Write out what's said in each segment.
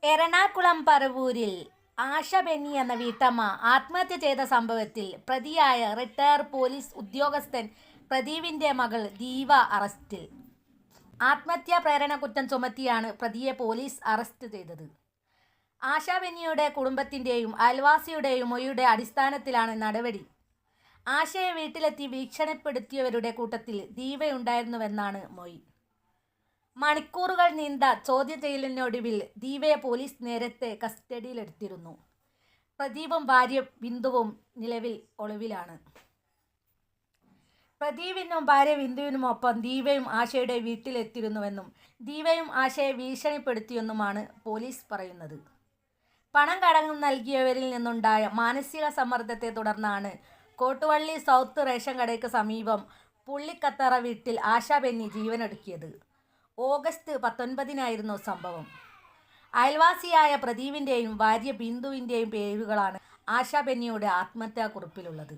എറണാകുളം പറവൂരിൽ ആശ ബെന്നി എന്ന വീട്ടമ്മ ആത്മഹത്യ ചെയ്ത സംഭവത്തിൽ പ്രതിയായ റിട്ടയർഡ് പോലീസ് ഉദ്യോഗസ്ഥൻ പ്രദീപിന്റെ മകൾ ദീപ അറസ്റ്റിൽ. ആത്മഹത്യാ പ്രേരണ കുറ്റം ചുമത്തിയാണ് പ്രതിയെ പോലീസ് അറസ്റ്റ് ചെയ്തത്. ആശ ബെന്നിയുടെ കുടുംബത്തിന്റെയും അയൽവാസിയുടെയും മൊഴിയുടെ അടിസ്ഥാനത്തിലാണ് നടപടി. ആശയെ വീട്ടിലെത്തി ഭീഷണിപ്പെടുത്തിയവരുടെ കൂട്ടത്തിൽ ദീപയുണ്ടായിരുന്നുവെന്നാണ് മൊഴി. മണിക്കൂറുകൾ നീണ്ട ചോദ്യം ചെയ്യലിനൊടുവിൽ ദീപയെ പോലീസ് നേരത്തെ കസ്റ്റഡിയിലെടുത്തിരുന്നു. പ്രദീപും ഭാര്യ ബിന്ദുവും നിലവിൽ ഒളിവിലാണ്. പ്രദീപിനും ഭാര്യ ബിന്ദുവിനുമൊപ്പം ദീപയും ആശയുടെ വീട്ടിലെത്തിയിരുന്നുവെന്നും ദീപയും ആശയെ ഭീഷണിപ്പെടുത്തിയെന്നുമാണ് പോലീസ് പറയുന്നത്. പണം കടം നൽകിയവരിൽ നിന്നുണ്ടായ മാനസിക സമ്മർദ്ദത്തെ തുടർന്നാണ് കോട്ടുവള്ളി സൗത്ത് റേഷൻ കടയ്ക്ക് സമീപം പുള്ളിക്കത്തറ വീട്ടിൽ ആശ ബെന്നി ജീവനൊടുക്കിയത്. ഓഗസ്റ്റ് 19-നായിരുന്നു സംഭവം. അയൽവാസിയായ പ്രദീപിൻ്റെയും ഭാര്യ ബിന്ദുവിൻ്റെയും പേരുകളാണ് ആശ ബെന്നിയുടെ ആത്മഹത്യാക്കുറിപ്പിലുള്ളത്.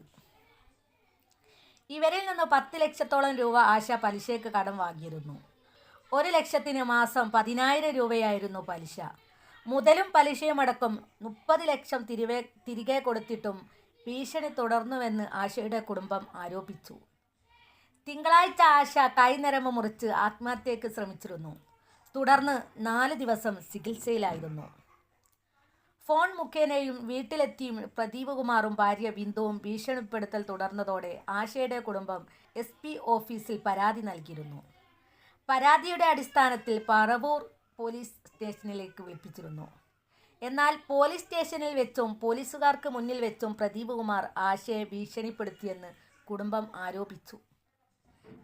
ഇവരിൽ നിന്ന് 10 ലക്ഷത്തോളം രൂപ ആശ പലിശയ്ക്ക് കടം വാങ്ങിയിരുന്നു. 1 ലക്ഷത്തിന് മാസം 10,000 രൂപയായിരുന്നു പലിശ. മുതലും പലിശയുമടക്കം 30 ലക്ഷം തിരികെ കൊടുത്തിട്ടും ഭീഷണി തുടർന്നുവെന്ന് ആശയുടെ കുടുംബം ആരോപിച്ചു. തിങ്കളാഴ്ച ആശ കൈനരമ്പ് മുറിച്ച് ആത്മഹത്യയ്ക്ക് ശ്രമിച്ചിരുന്നു. തുടർന്ന് 4 ദിവസം ചികിത്സയിലായിരുന്നു. ഫോൺ മുഖേനയും വീട്ടിലെത്തിയും പ്രദീപ് കുമാറും ഭാര്യ ബിന്ദുവും ഭീഷണിപ്പെടുത്തൽ തുടർന്നതോടെ ആശയുടെ കുടുംബം SP ഓഫീസിൽ പരാതി നൽകിയിരുന്നു. പരാതിയുടെ അടിസ്ഥാനത്തിൽ പറവൂർ പോലീസ് സ്റ്റേഷനിലേക്ക് വിളിപ്പിച്ചിരുന്നു. എന്നാൽ പോലീസ് സ്റ്റേഷനിൽ വെച്ചും പോലീസുകാർക്ക് മുന്നിൽ വെച്ചും പ്രദീപ് കുമാർ ആശയെ ഭീഷണിപ്പെടുത്തിയെന്ന് കുടുംബം ആരോപിച്ചു.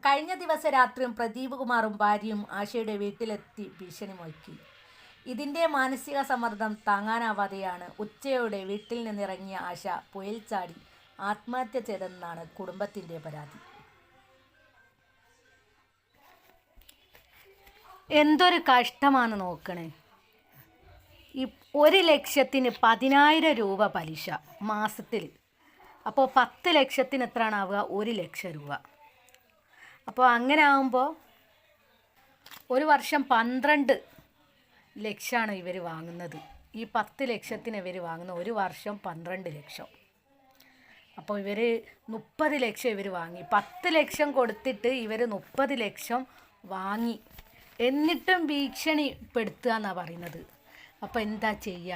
കഴിഞ്ഞ ദിവസം രാത്രിയും പ്രദീപ് കുമാറും ഭാര്യയും ആശയുടെ വീട്ടിലെത്തി ഭീഷണി മുഴക്കി. ഇതിൻ്റെ മാനസിക സമ്മർദ്ദം താങ്ങാനാവാതെയാണ് ഉച്ചയോടെ വീട്ടിൽ നിന്നിറങ്ങിയ ആശ പുഴയിൽ ചാടി ആത്മഹത്യ ചെയ്തതെന്നാണ് കുടുംബത്തിൻ്റെ പരാതി. എന്തൊരു കഷ്ടമാണ് നോക്കണേ. 1 ലക്ഷത്തിന് 10,000 രൂപ പലിശ മാസത്തിൽ. അപ്പോൾ 10 ലക്ഷത്തിന് എത്രയാണ് ആവുക? 1 ലക്ഷം രൂപ. അപ്പോൾ അങ്ങനെ ആകുമ്പോൾ ഒരു വർഷം 12 ലക്ഷമാണ് ഇവർ വാങ്ങുന്നത്. ഈ 10 ലക്ഷത്തിന് ഇവർ വാങ്ങുന്ന ഒരു വർഷം 12 ലക്ഷം. അപ്പോൾ ഇവർ 30 ലക്ഷം ഇവർ വാങ്ങി. 10 ലക്ഷം കൊടുത്തിട്ട് ഇവർ 30 ലക്ഷം വാങ്ങി. എന്നിട്ടും ഭീഷണിപ്പെടുത്തുക എന്നാണ് പറയുന്നത്. അപ്പോൾ എന്താ ചെയ്യുക?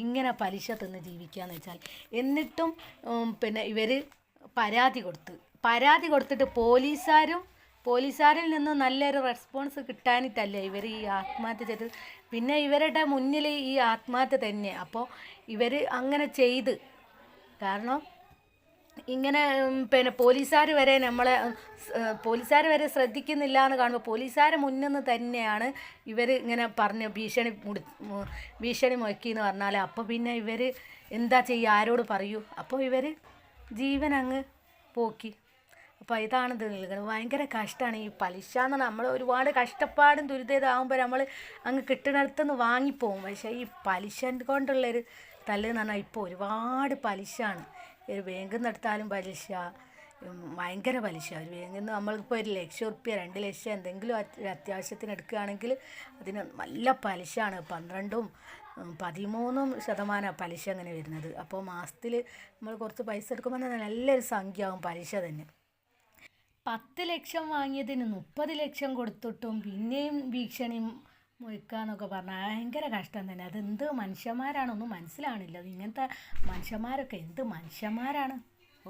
ഇങ്ങനെ പലിശ തിന്ന് ജീവിക്കുകയെന്ന് വെച്ചാൽ. എന്നിട്ടും ഇവർ പരാതി കൊടുത്തിട്ട് പോലീസുകാരിൽ നിന്ന് നല്ലൊരു റെസ്പോൺസ് കിട്ടാനിട്ടല്ലേ ഇവർ ഈ ആത്മഹത്യ ചെയ്തത്. പിന്നെ ഇവരുടെ മുന്നിൽ ഈ ആത്മഹത്യ തന്നെ. അപ്പോൾ ഇവർ അങ്ങനെ ചെയ്ത് കാരണം ഇങ്ങനെ പോലീസുകാർ വരെ ശ്രദ്ധിക്കുന്നില്ല എന്ന് കാണുമ്പോൾ പോലീസുകാരെ മുന്നിൽ നിന്ന് തന്നെയാണ് ഇവർ ഇങ്ങനെ പറഞ്ഞ് ഭീഷണി മുഴക്കിയെന്ന് പറഞ്ഞാൽ അപ്പോൾ പിന്നെ ഇവർ എന്താ ചെയ്യുക? ആരോട് പറയൂ? അപ്പോൾ ഇവർ ജീവൻ അങ്ങ് പോക്കി. അപ്പോൾ ഇതാണ് ഇത് നൽകുന്നത്. ഭയങ്കര കഷ്ടമാണ് ഈ പലിശ എന്ന് പറഞ്ഞാൽ. നമ്മൾ ഒരുപാട് കഷ്ടപ്പാടും ദുരിതമാകുമ്പോൾ നമ്മൾ അങ്ങ് കിട്ടുന്നിടത്തുനിന്ന് വാങ്ങിപ്പോവും. പക്ഷേ ഈ പലിശ കൊണ്ടുള്ളൊരു തല്ലെന്ന് പറഞ്ഞാൽ ഇപ്പോൾ ഒരുപാട് പലിശയാണ്. ഒരു ബാങ്കിൽ നിന്ന് എടുത്താലും പലിശ, ഭയങ്കര പലിശ. ഒരു ബാങ്കിൽ നിന്ന് നമ്മളിപ്പോൾ 1 ലക്ഷം റുപ്യ 2 ലക്ഷം എന്തെങ്കിലും അത്യാവശ്യത്തിന് എടുക്കുകയാണെങ്കിൽ അതിന് നല്ല പലിശയാണ്. 12-13% പലിശ അങ്ങനെ വരുന്നത്. അപ്പോൾ മാസത്തിൽ നമ്മൾ കുറച്ച് പൈസ എടുക്കുമ്പോൾ നല്ലൊരു സംഖ്യ ആവും പലിശ തന്നെ. 10 ലക്ഷം വാങ്ങിയതിന് 30 ലക്ഷം കൊടുത്തിട്ടും പിന്നെയും ഭീഷണി മുഴക്കാന്നൊക്കെ പറഞ്ഞാൽ ഭയങ്കര കഷ്ടം തന്നെ. അതെന്ത് മനുഷ്യന്മാരാണൊന്നും മനസ്സിലാവണില്ല. ഇങ്ങനത്തെ മനുഷ്യന്മാരൊക്കെ എന്ത് മനുഷ്യന്മാരാണ്. ഓ